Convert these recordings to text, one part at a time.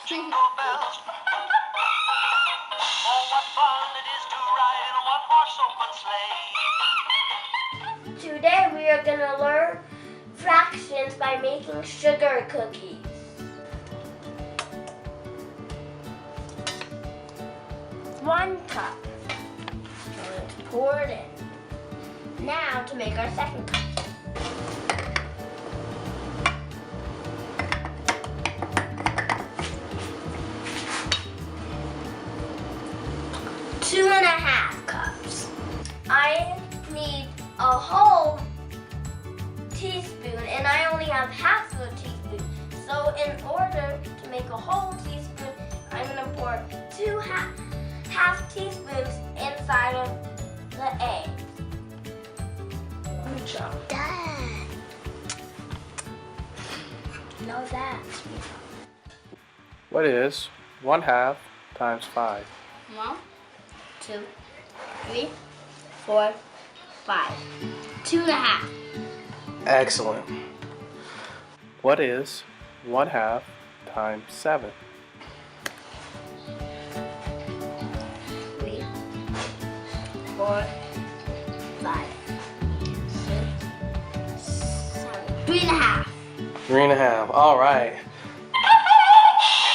Jingle bells. Oh, what fun it is to ride in a one-horse open sleigh. Today we are going to learn fractions by making sugar cookies. One cup. So let's pour it in. Now to make our second cup. Two and a half cups. I need a whole teaspoon and I only have half of a teaspoon. So in order to make a whole teaspoon, I'm going to pour two half teaspoons inside of the egg. Good job. Done. Know that. What is 1/2 times 5? 1, 2, 3, 4, 5. 2 and a half. Excellent. What is 1/2 times 7? 3, 4, 5, 6, 7. 3 and a half. 3.5. All right. In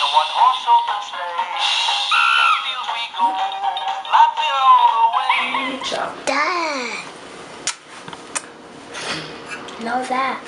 a one-horse open sleigh, down fields we go, laughing all the way. Good job. Done. Know that.